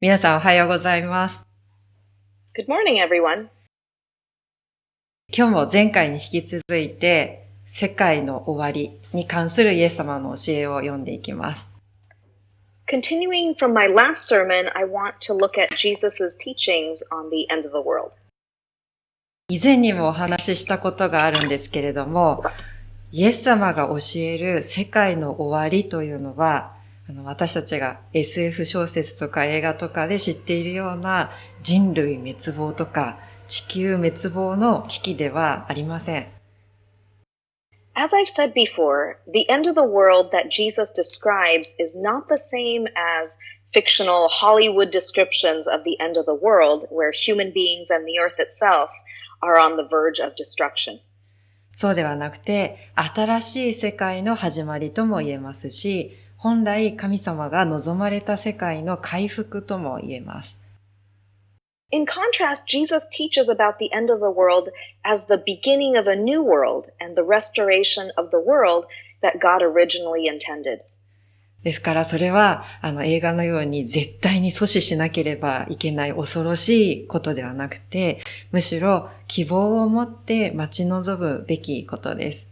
皆さんおはようございます。Good morning, everyone. 今日も前回に引き続いて、世界の終わりに関するイエス様の教えを読んでいきます。Continuing from my last sermon, I want to look at Jesus' teachings on the end of the world. 以前にもお話ししたことがあるんですけれども、イエス様が教える世界の終わりというのは、私たちが SF 小説とか映画とかで知っているような人類滅亡とか地球滅亡の危機ではありません。As I've said before, the end of the world that Jesus describes is not the same as fictional Hollywood descriptions of the end of the world, where human beings and the earth itself are on the verge of destruction. そうではなくて、新しい世界の始まりとも言えますし、本来神様が望まれた世界の回復とも言えます。In contrast, Jesus teaches about the end of the world as the beginning of a new world and the restoration of the world that God originally intended. ですからそれは映画のように絶対に阻止しなければいけない恐ろしいことではなくて、むしろ希望を持って待ち望むべきことです。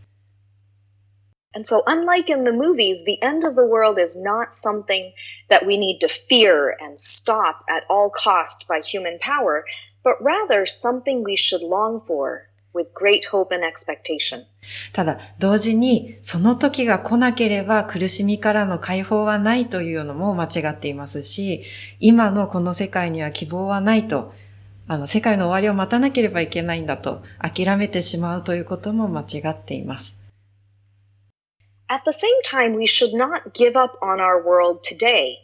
And so, unlike in the movies, the end of the world is not something that we need to fear and stop at all cost by human power, but rather something we should long for with great hope and expectation. ただ、同時にその時が来なければ苦しみからの解放はないというのも間違っていますし、今のこの世界には希望はないと、世界の終わりを待たなければいけないんだと諦めてしまうということも間違っています。At the same time, we should not give up on our world today,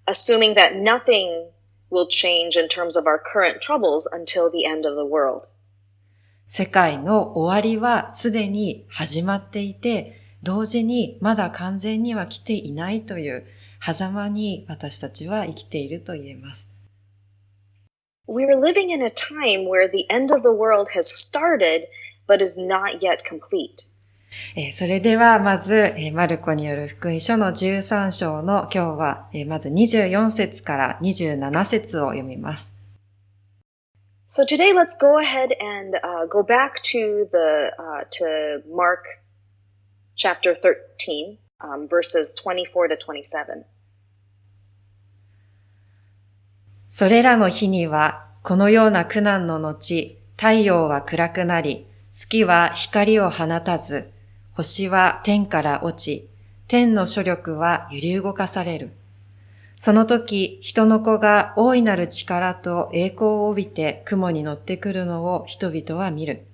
assuming that nothing will change in terms of our current troubles until the end of the world. 世界の終わりはすでに始まっていて、同時にまだ完全には来ていないという狭間に私たちは生きていると言えます。We are living in a time where the end of the world has started, but is not yet complete. それではまず、マルコによる福音書の13章の今日は、まず24節から27節を読みます。So today let's go ahead and go back to to Mark chapter 13, verses 24 to 27. それらの日には、このような苦難の後、太陽は暗くなり、月は光を放たず、星は天から落ち、天の諸力は揺り動かされる。その時、人の子が大いなる力と栄光を帯びて雲に乗ってくるのを人々は見る。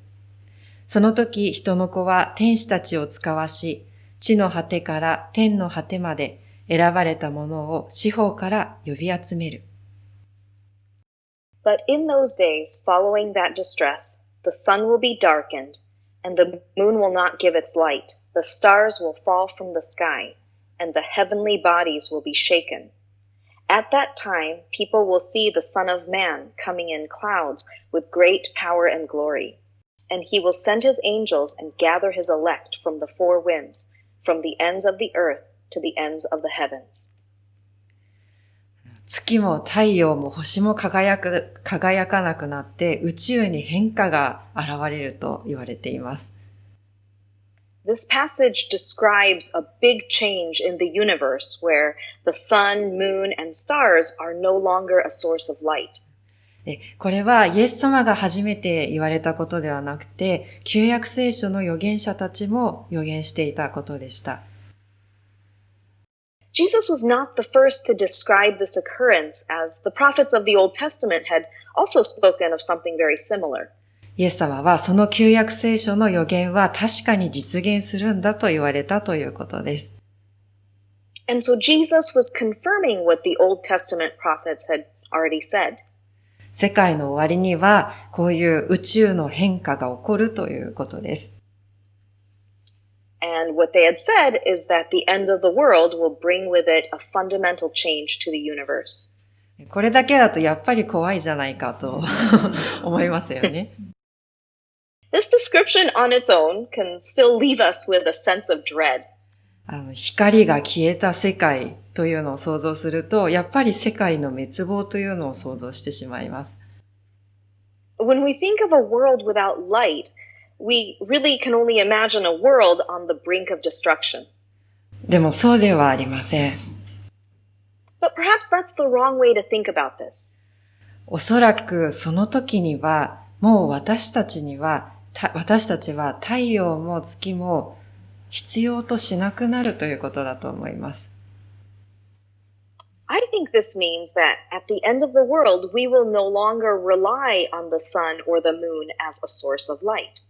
その時、人の子は天使たちを遣わし、地の果てから天の果てまで選ばれたものを四方から呼び集める。But in those days following that distress, the sun will be darkened, and the moon will not give its light. The stars will fall from the sky, and the heavenly bodies will be shaken. At that time, people will see the Son of Man coming in clouds with great power and glory. And he will send his angels and gather his elect from the four winds, from the ends of the earth to the ends of the heavens. 月も太陽も星も輝かなくなって宇宙に変化が現れると言われています。This passage describes a big change in the universe where the sun, moon, and stars are no longer a source of light. これはイエス様が初めて言われたことではなくて、旧約聖書の預言者たちも預言していたことでした。Jesus was not the first to describe this occurrence, as the prophets of the Old Testament had also spoken of something very similar. イエス様はその旧約聖書の預言は確かに実現するんだと言われたということです。And so Jesus was confirming what the Old Testament prophets had already said. 世界の終わりにはこういう宇宙の変化が起こるということです。And what they had said is that the end of the world will bring with it a fundamental change to the universe. これだけだとやっぱり怖いじゃないかと思いますよね。This description on its own can still leave us with a sense of dread. 光が消えた世界というのを想像すると、やっぱり世界の滅亡というのを想像してしまいます。When we think of a world without light, we really can only imagine a world on the brink of destruction. でもそうではありません。But perhaps that's the wrong way to think about this. おそらくその時には、もう私たちは太陽も月も必要としなくなるということだと思います。I think this means that at the end of the world, we will no longer rely on the sun or the moon as a source of light.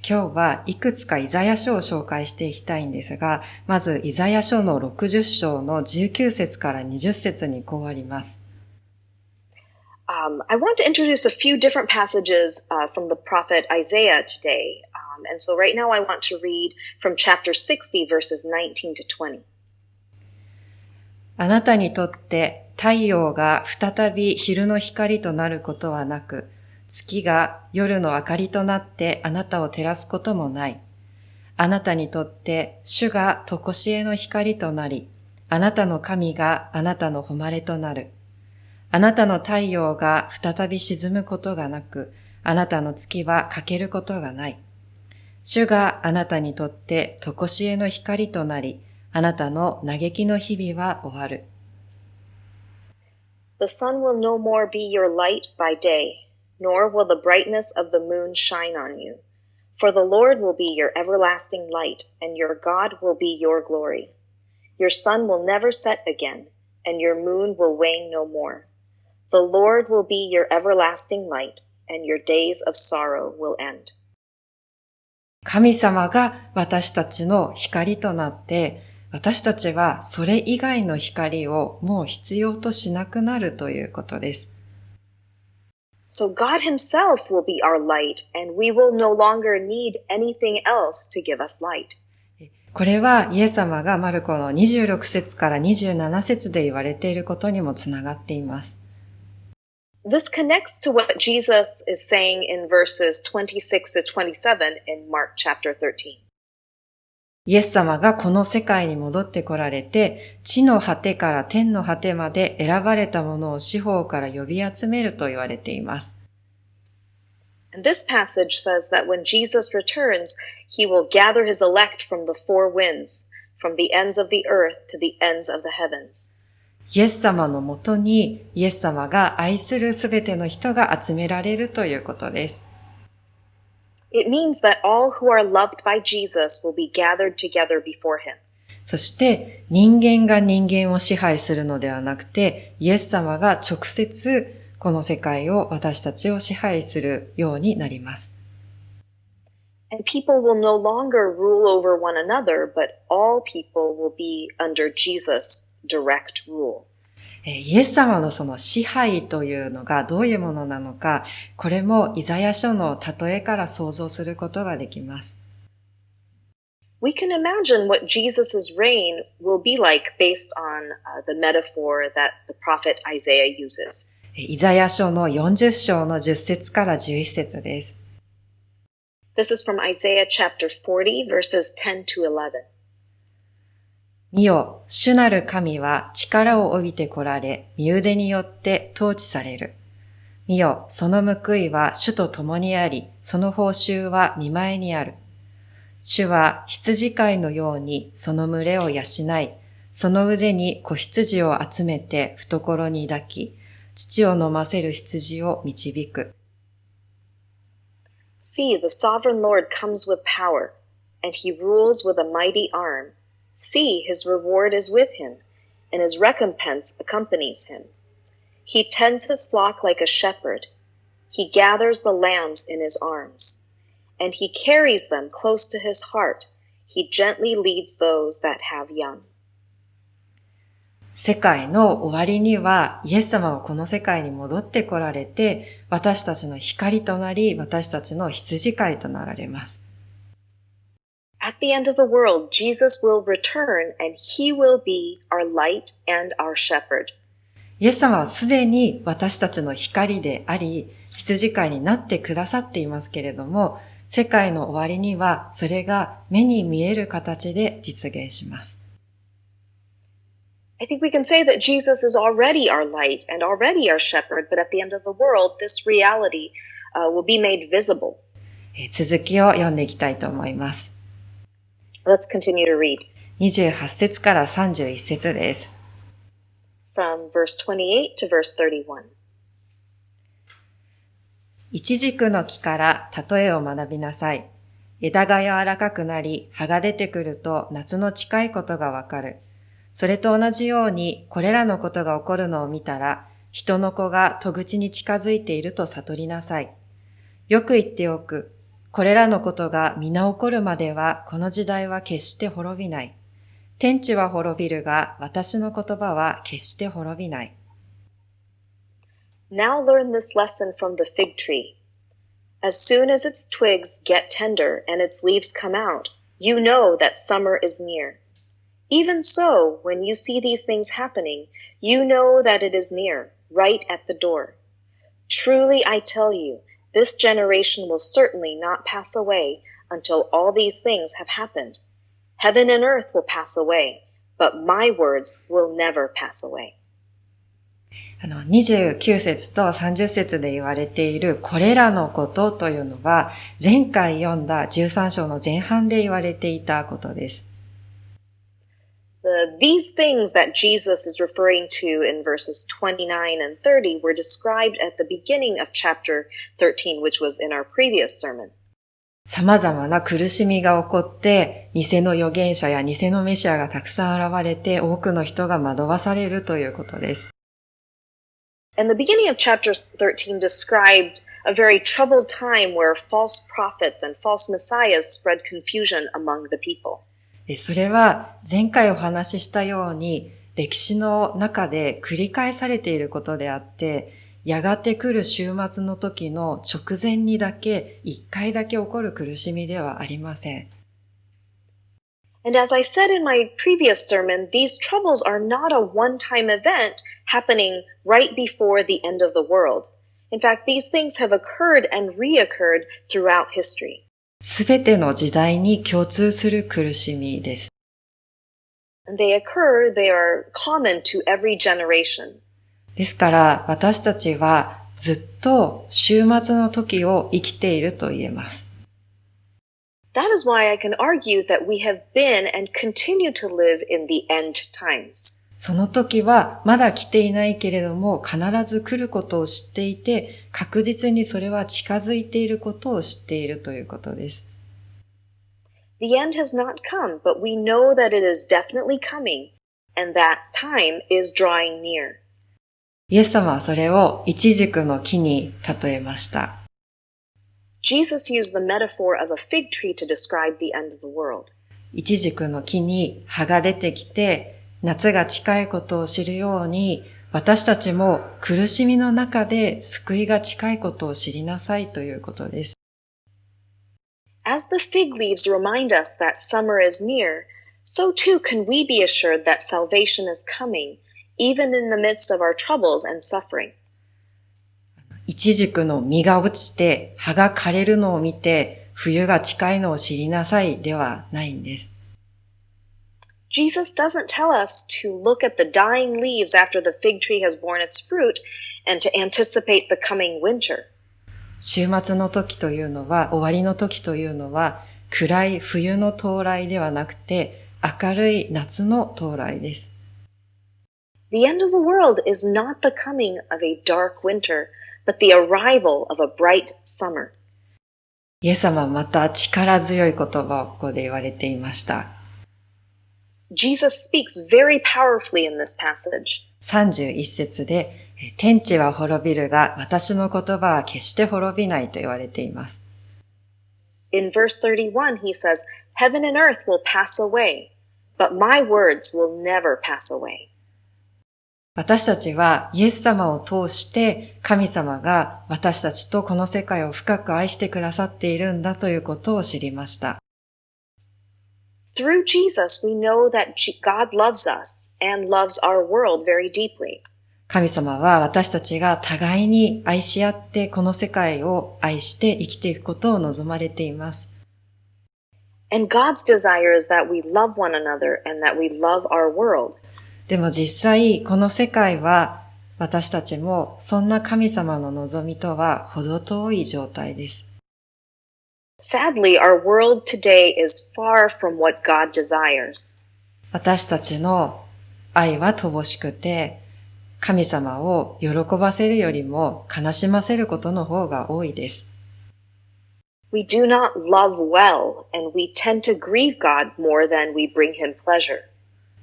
今日はいくつかイザヤ書を紹介していきたいんですが、まずイザヤ書の60章の19節から20節にこうあります。I want to introduce a few different passages from the prophet Isaiah today. And so right now I want to read from chapter 60, verses 19 to 20. あなたにとって太陽が再び昼の光となることはなく、月が夜の明かりとなってあなたを照らすこともない。あなたにとって主が常しえの光となり、あなたの神があなたの誉れとなる。あなたの太陽が再び沈むことがなく、あなたの月は欠けることがない。主があなたにとって常しえの光となり、あなたの嘆きの日々は終わる。The sun will no more be your light by day, nor will the brightness of the moon shine on you. For the Lord will be your everlasting light, and your God will be your glory. Your sun will never set again, and your moon will wane no more. The Lord will be your everlasting light, and your days of sorrow will end. 神様が私たちの光となって、私たちはそれ以外の光をもう必要としなくなるということです。So God himself will be our light, and we will no longer need anything else to give us light. これはイエス様がマルコの26節から27節で言われていることにもつながっています。This connects to what Jesus is saying in verses 26 to 27 in Mark chapter 13. イエス様がこの世界に戻ってこられて、地の果てから天の果てまで選ばれたものを四方から呼び集めると言われています。And this passage says that when Jesus returns, he will gather his elect from the four winds, from the ends of the earth to the ends of the heavens. イエス様のもとに、イエス様が愛するすべての人が集められるということです。It means that all who are loved by Jesus will be gathered together before him. そして人間が人間を支配するのではなくて、イエス様が直接この世界を私たちを支配するようになります。And people will no longer rule over one another, but all people will be under Jesus' direct rule. イエス様のその支配というのがどういうものなのか、これもイザヤ書の例えから想像することができます。We can imagine what Jesus' reign will be like based on the metaphor that the prophet Isaiah uses. イザヤ書の40章の10節から11節です。This is from Isaiah chapter 40, verses 10 to 11. 見よ、主なる神は力を帯びて来られ、身腕によって統治される。見よ、その報いは主と共にあり、その報酬は見前にある。主は羊飼いのようにその群れを養い、その腕に子羊を集めて懐に抱き、乳を飲ませる羊を導く。See, the sovereign Lord comes with power, and he rules with a mighty arm. See, his reward is with him, and his recompense accompanies him. He tends his flock like a shepherd. He gathers the lambs in his arms, and he carries them close to his heart. He gently leads those that have young. 世界の終わりには、イエス様がこの世界に戻って来られて、私たちの光となり、私たちの羊飼いとなられます。At the end of the world, Jesus will return, and he will be our light and our shepherd. イエス様はすでに私たちの光であり、羊飼いになってくださっていますけれども、世界の終わりには、それが目に見える形で実現します。I think we can say that Jesus is already our light and already our shepherd, but at the end of the world, this reality will be made visible. 続きを読んでいきたいと思います。Let's continue to read 28節から31節です。from verse 28 to verse 31. イチジクの木から例えを学びなさい。枝が柔らかくなり、葉が出てくると夏の近いことがわかる。それと同じように、これらのことが起こるのを見たら、人の子が戸口に近づいていると悟りなさい。よく言っておく。これらのことが皆起こるまでは、この時代は決して滅びない。天地は滅びるが、私の言葉は決して滅びない。Now learn this lesson from the fig tree. As soon as its twigs get tender and its leaves come out, you know that summer is near. Even so, when you see these things happening, you know that it is near, right at the door. Truly I tell you, this generation will certainly not pass away until all these things have happened. Heaven and earth will pass away, but my words will never pass away. 29節と30節で言われているこれらのことというのは前回読んだ13章の前半で言われていたことです。These things that Jesus is referring to in verses 29 and 30 were described at the beginning of chapter 13, which was in our previous sermon. 様々な苦しみが起こって、偽の預言者や偽のメシアがたくさん現れて、多くの人が惑わされるということです。And the beginning of chapter 13 described a very troubled time where false prophets and false messiahs spread confusion among the people. それは前回お話ししたように歴史の中で繰り返されていることであって、やがて来る終末の時の直前にだけ一回だけ起こる苦しみではありません。And as I said in my previous sermon, these troubles are not a one-time event happening right before the end of the world. In fact, these things have occurred and reoccurred throughout history. すべての時代に共通する苦しみです。And they are common to every generation. ですから私たちはずっと終末の時を生きていると言えます。That is why I can argue that we have been and continue to live in the end times. その時はまだ来ていないけれども必ず来ることを知っていて、確実にそれは近づいていることを知っているということです。The end has not come, but we know that it is definitely coming, and that time is drawing near. イエス様はそれをイチジクの木に例えました。Jesus used the metaphor of a fig tree to describe the end of the world. イチジクの木に葉が出てきて、夏が近いことを知るように、私たちも苦しみの中で救いが近いことを知りなさいということです。As the fig leaves remind us that summer is near, so too can we be assured that salvation is coming, even in the midst of our troubles and suffering. イチジクの実が落ちて葉が枯れるのを見て冬が近いのを知りなさいではないんです。Jesus doesn't tell us to look at the dying leaves after the fig tree has borne its fruit and to anticipate the coming winter. 終末の時というのは、終わりの時というのは暗い冬の到来ではなくて明るい夏の到来です。The end of the world is not the coming of a dark winter, but the arrival of a bright summer. イエス様はまた力強い言葉をここで言われていました。Jesus speaks very powerfully in this passage. 31節で、天地は滅びるが、私の言葉は決して滅びないと言われています。In verse 31, he says, Heaven and earth will pass away, but my words will never pass away. 私たちはイエス様を通して神様が私たちとこの世界を深く愛してくださっているんだということを知りました。Through Jesus, we know that God loves us and loves our world very deeply. 神様は私たちが互いに愛し合ってこの世界を愛して生きていくことを望まれています。And God's desire is that we love one another and that we love our world. でも実際、この世界は私たちもそんな神様の望みとは程遠い状態です。Sadly, our world today is far from what God desires. 私たちの愛は乏しくて、神様を喜ばせるよりも悲しませることの方が多いです。We do not love well, and we tend to grieve God more than we bring him pleasure.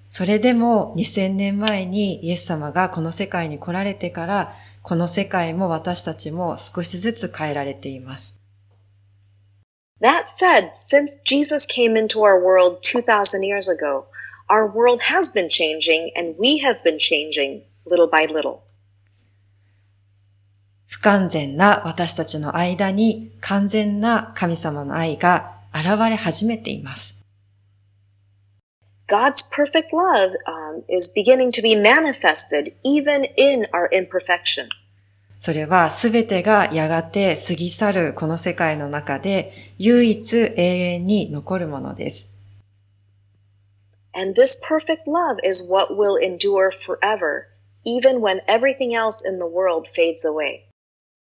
それでも2000年前にイエス様がこの世界に来られてから、この世界も私たちも少しずつ変えられています。That said, since Jesus came into our world 2,000 years ago, our world has been changing and we have been changing little by little. 不完全な私たちの間に完全な神様の愛が現れ始めています。God's perfect love is beginning to be manifested even in our imperfection. それはすべてがやがて過ぎ去るこの世界の中で唯一永遠に残るものです。And this perfect love is what will endure forever, even when everything else in the world fades away.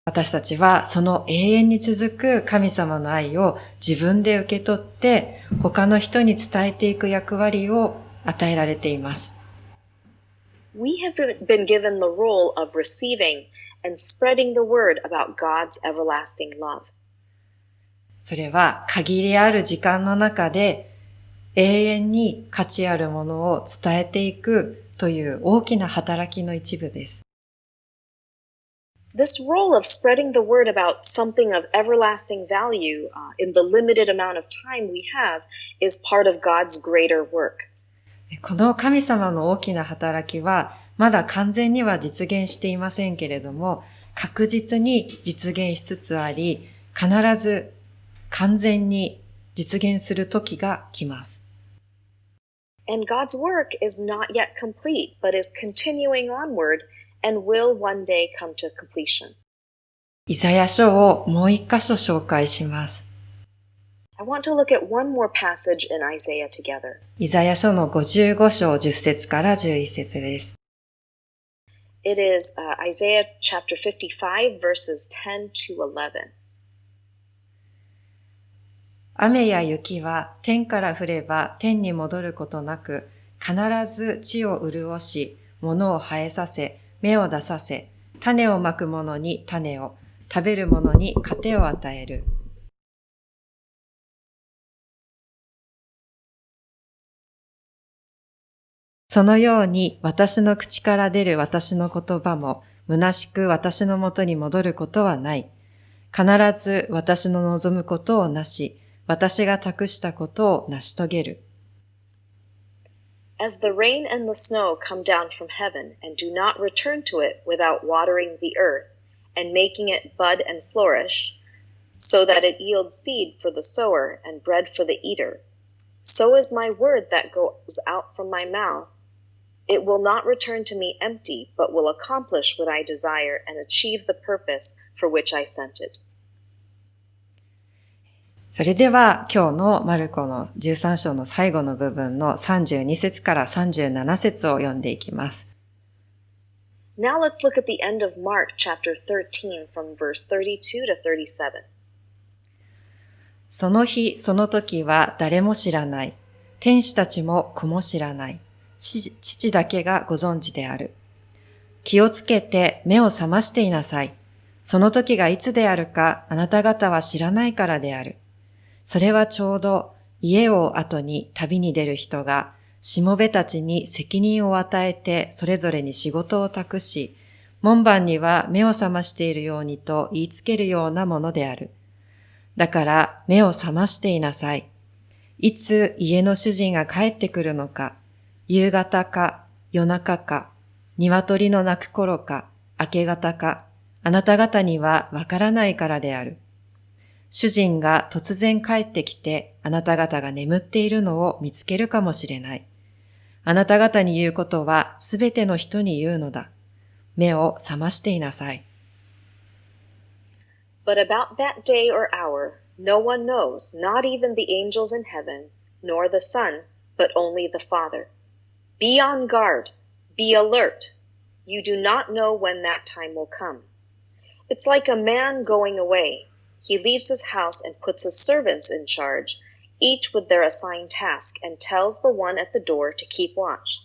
私たちはその永遠に続く神様の愛を自分で受け取って他の人に伝えていく役割を与えられています。We have been given the role of receiving and spreading the word about God's everlasting love. それは限りある時間の中で永遠に価値あるものを伝えていくという大きな働きの一部です。This role of spreading the word about something of everlasting value in the limited amount of time we have is part of God's greater work. この神様の大きな働きはまだ完全には実現していませんけれども、確実に実現しつつあり、必ず完全に実現する時が来ます。And God's work is not yet complete, but is continuing onward and will one day come to completion. イザヤ書をもう一箇所紹介します。I want to look at one more passage in Isaiah together. イザヤ書の55章10節から11節です。It is Isaiah chapter 55 verses 10 to 11. 雨や雪は天から降れば天に戻ることなく、必ず地を潤し、物を生えさせ、芽を出させ、種をまく者に種を、食べる者に糧を与える。そのように私の口から出る私の言葉も、虚しく私のもとに戻ることはない。必ず私の望むことをなし、私が託したことを成し遂げる。As the rain and the snow come down from heaven and do not return to it without watering the earth and making it bud and flourish, so that it yields seed for the sower and bread for the eater, so is my word that goes out from my mouth. It will not return to me empty, but will accomplish what I desire and achieve the purpose for which I sent it. それでは今日のマルコの13章の最後の部分の32節から37節を読んでいきます。Now let's look at the end of Mark chapter 13 from verse 32 to 37. その日その時は誰も知らない。天使たちも子も知らない。父だけがご存知である。気をつけて目を覚ましていなさい。その時がいつであるかあなた方は知らないからである。それはちょうど家を後に旅に出る人がしもべたちに責任を与えてそれぞれに仕事を託し、門番には目を覚ましているようにと言いつけるようなものである。だから目を覚ましていなさい。いつ家の主人が帰ってくるのか、夕方か夜中か、鶏の鳴く頃か、明け方か、あなた方にはわからないからである。主人が突然帰ってきて、あなた方が眠っているのを見つけるかもしれない。あなた方に言うことはすべての人に言うのだ。目を覚ましていなさい。But about that day or hour, no one knows, not even the angels in heaven, nor the Son, but only the Father. Be on guard, Be alert. You do not know when that time will come. It's like a man going away. He leaves his house and puts his servants in charge, each with their assigned task, and tells the one at the door to keep watch.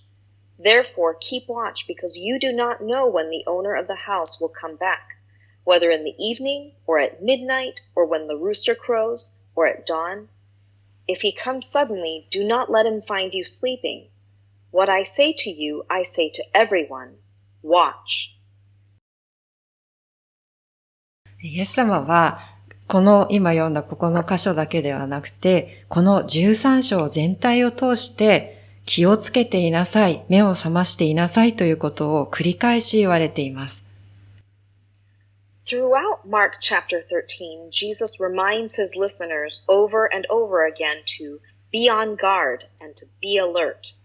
Therefore, keep watch, because you do not know when the owner of the house will come back, whether in the evening, or at midnight, or when the rooster crows, or at dawn. If he comes suddenly, do not let him find you sleeping. What I say to you, I say to everyone, watch. イエス様は、この今読んだここの箇所だけではなくて、この13章全体を通して気をつけていなさい、目を覚ましていなさいということを繰り返し言われています。Throughout Mark chapter 13, Jesus reminds his listeners over and over again to be on guard and to be alert.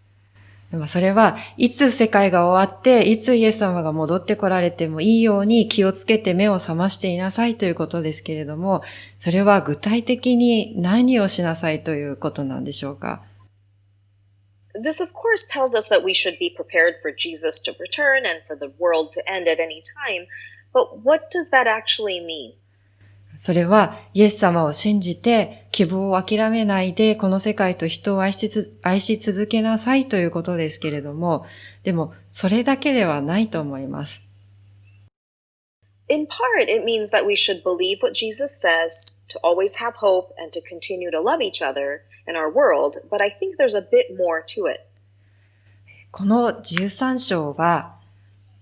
それはいつ世界が終わって、いつイエス様が戻ってこられてもいいように気をつけて目を覚ましていなさいということですけれども、それは具体的に何をしなさいということなんでしょうか。This of course tells us that we should be prepared for Jesus to return and for the world to end at any time, but what does that actually mean? それはイエス様を信じて希望を諦めないでこの世界と人を愛し続けなさいということですけれども、でもそれだけではないと思います。In part, it means that we should believe what Jesus says, to always have hope and to continue to love each other in our world, but I think there's a bit more to it. この13章は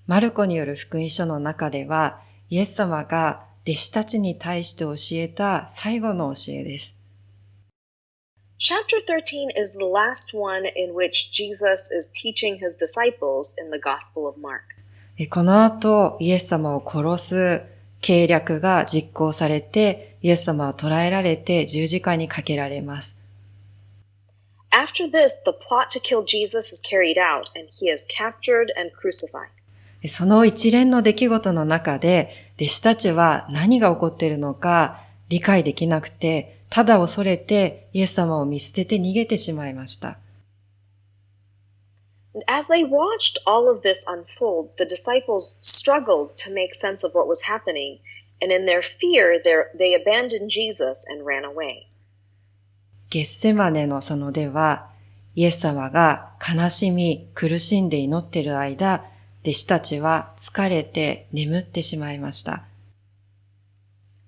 マルコによる福音書の中ではイエス様が弟子たちに対して教えた最後の教えです。Chapter 13 is the last one in which Jesus is teaching his disciples in the Gospel of Mark. この後、イエス様を殺す計略が実行されて、イエス様は捕らえられて十字架にかけられます。After this, the plot to kill Jesus is carried out and he is captured and crucified. その一連の出来事の中で、弟子たちは何が起こっているのか理解できなくて、ただ恐れてイエス様を見捨てて逃げてしまいました。As they watched all of this unfold, the disciples struggled to make sense of what was happening, and in their fear, they abandoned Jesus and ran away. ゲッセマネの園では、イエス様が悲しみ、苦しんで祈っている間、弟子たちは疲れて眠ってしまいました。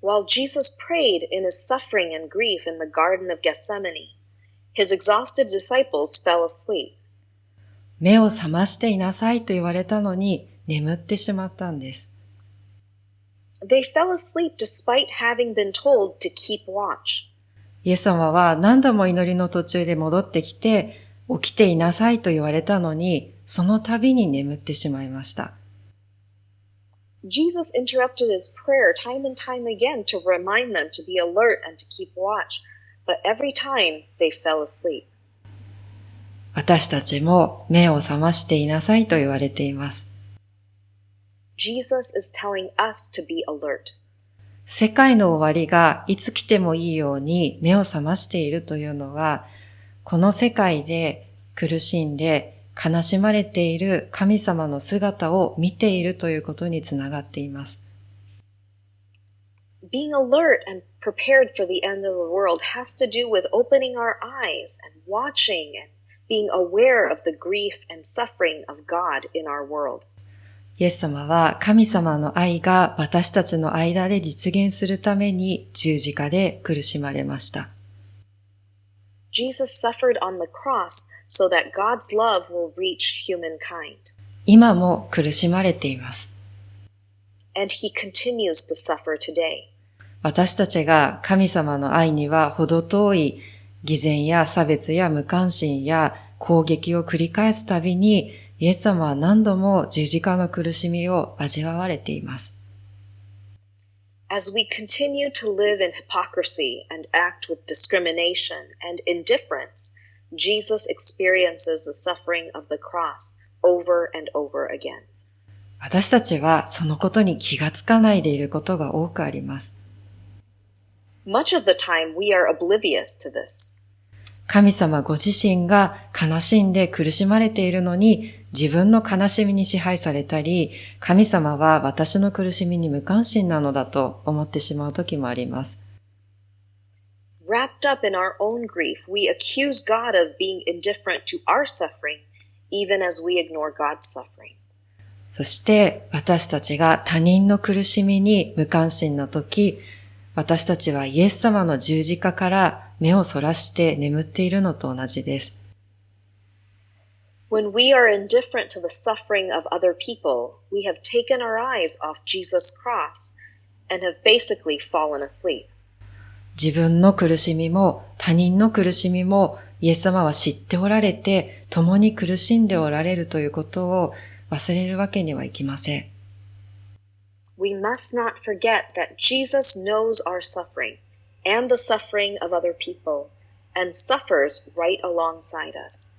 While Jesus prayed in his suffering and grief in the Garden of Gethsemane, his exhausted disciples fell asleep. 目を覚ましていなさいと言われたのに眠ってしまったんです。They fell asleep despite having been told to keep watch. イエス様は何度も祈りの途中で戻ってきて、起きていなさいと言われたのに、その度に眠ってしまいました。Jesus interrupted his prayer time and time again to remind them to be alert and to keep watch, but every time they fell asleep. 私たちも目を覚ましていなさいと言われています。Jesus is telling us to be alert. 世界の終わりがいつ来てもいいように目を覚ましているというのは、この世界で苦しんで悲しまれている神様の姿を見ているということにつながっています。Being alert and prepared for the end of the world has to do with opening our eyes and watching and being aware of the grief and suffering of God in our world. イエス様は神様の愛が私たちの間で実現するために十字架で苦しまれました。Jesus suffered on the cross so that God's love will reach humankind. 今も苦しまれています。And he continues to suffer today. 私たちが神様の愛には程遠い偽善や差別や無関心や攻撃を繰り返すたびに、イエス様は何度も十字架の苦しみを味わわれています。As we continue to live in hypocrisy and act with discrimination and indifference, Jesus experiences the suffering of the cross over and over again. 私たちはそのことに気がつかないでいることが多くあります。Much of the time we are oblivious to this. 神様ご自身が悲しんで苦しまれているのに、自分の悲しみに支配されたり、神様は私の苦しみに無関心なのだと思ってしまう時もあります。Wrapped up in our own grief, we accuse God of being indifferent to our suffering, even as we ignore God's suffering. そして私たちが他人の苦しみに無関心な時、私たちはイエス様の十字架から目をそらして眠っているのと同じです。When we are indifferent to the suffering of other people, we have taken our eyes off Jesus' cross and have basically fallen asleep. 自分の苦しみも他人の苦しみもイエス様は知っておられて共に苦しんでおられるということを忘れるわけにはいきません。We must not forget that Jesus knows our suffering and the suffering of other people and suffers right alongside us.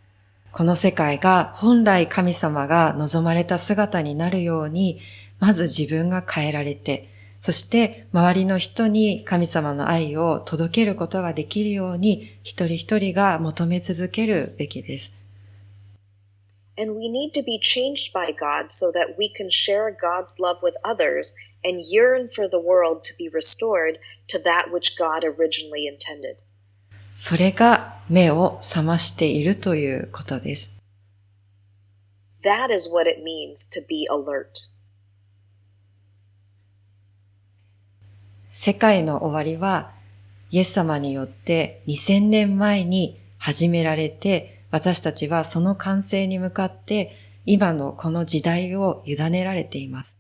この世界が本来神様が望まれた姿になるように、まず自分が変えられて、そして周りの人に神様の愛を届けることができるように、一人一人が求め続けるべきです。And we need to be changed by God so that we can share God's love with others and yearn for the world to be restored to that which God originally intended. それが目を覚ましているということです。That is what it means to be alert. 世界の終わりはイエス様によって2000年前に始められて、私たちはその完成に向かって今のこの時代を委ねられています。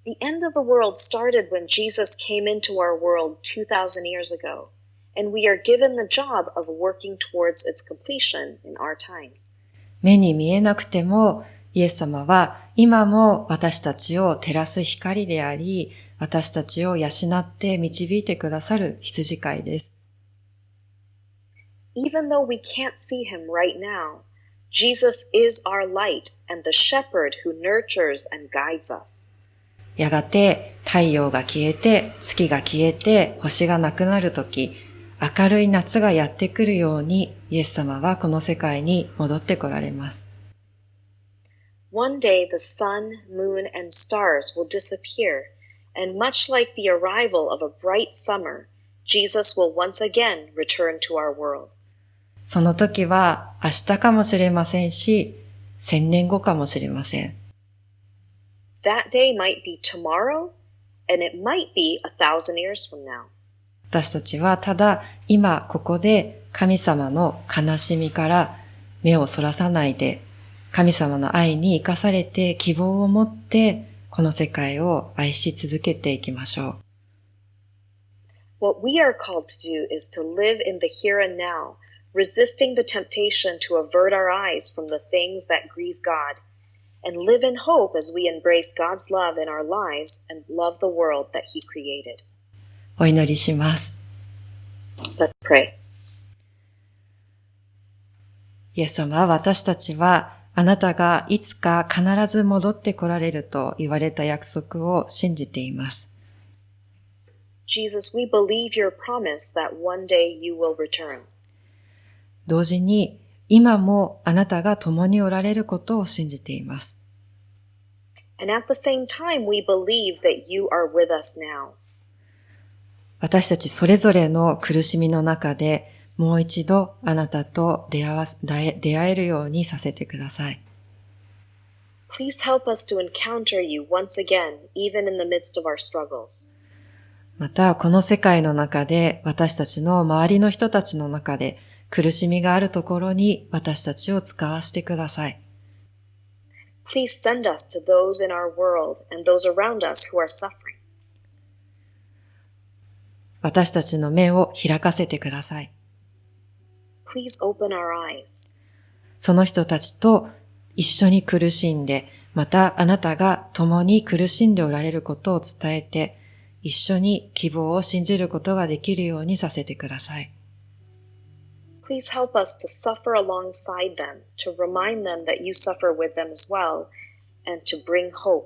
The end of the world started when Jesus came into our world 2,000 years ago, and we are given the job of working towards its completion in our time. 目に見えなくてもイエス様は今も私たちを照らす光であり、私たちを養って導いてくださる羊飼いです。Even though we can't see him right now, Jesus is our light and the shepherd who nurtures and guides us. やがて太陽が消えて、月が消えて、星がなくなるとき、明るい夏がやってくるように、イエス様はこの世界に戻ってこられます。One day the sun, moon, and stars will disappear, and much like the arrival of a bright summer, Jesus will once again return to our world. その時は明日かもしれませんし、1000年後かもしれません。That day might be tomorrow, and it might be 1,000 years from now. 私たちはただ今ここで神様の悲しみから目をそらさないで、神様の愛に生かされて希望を持ってこの世界を愛し続けていきましょう。What we are called to do is to live in the here and now, resisting the temptation to avert our eyes from the things that grieve God, and live in hope as we embrace God's love in our lives and love the world that He created. お祈りします。Let's pray. イエス様、私たちはあなたがいつか必ず戻って来られると言われた約束を信じています。Jesus, we believe your promise that one day you will return. 同時に今もあなたが共におられることを信じています。And at the same time, we believe that you are with us now. 私たちそれぞれの苦しみの中でもう一度あなたと出会えるようにさせてください。Please help us to encounter you once again, even in the midst of our struggles. またこの世界の中で私たちの周りの人たちの中で苦しみがあるところに私たちを使わせてください。Please send us to those in our world and those around us who are suffering. 私たちの目を開かせてください。Please open our eyes. その人たちと一緒に苦しんで、またあなたが共に苦しんでおられることを伝えて、一緒に希望を信じることができるようにさせてください。Please help us to suffer alongside them, to remind them that you suffer with them as well, and to bring hope.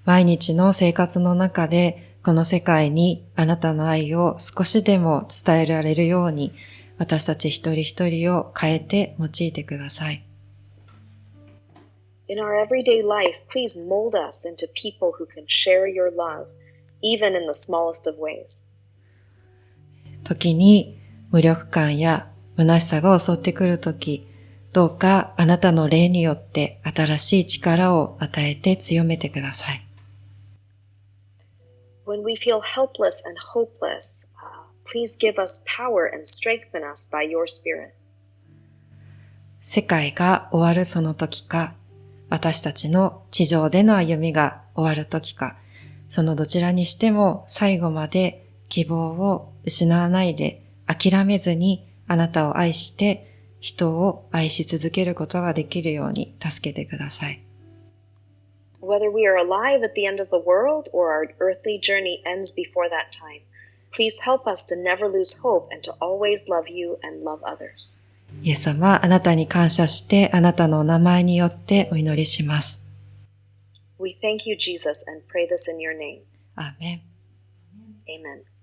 毎日の生活の中で、この世界にあなたの愛を少しでも伝えられるように、私たち一人一人を変えて用いてください。In our everyday life, please mold us into people who can share your love, even in the smallest of ways. 時に無力感や虚しさが襲ってくるとき、どうかあなたの霊によって新しい力を与えて強めてください。When we feel helpless and hopeless, please give us power and strengthen us by your Spirit. 世界が終わるその時か、私たちの地上での歩みが終わる時か、そのどちらにしても最後まで希望を失わないで諦めずにあなたを愛して人を愛し続けることができるように助けてください。Whether we are alive at the end of the world or our earthly journey ends before that time, please help us to never lose hope and to always love you and love others. イエス様、あなたに感謝してあなたのお名前によってお祈りします。We thank you, Jesus, and pray this in your name. アーメン。Amen.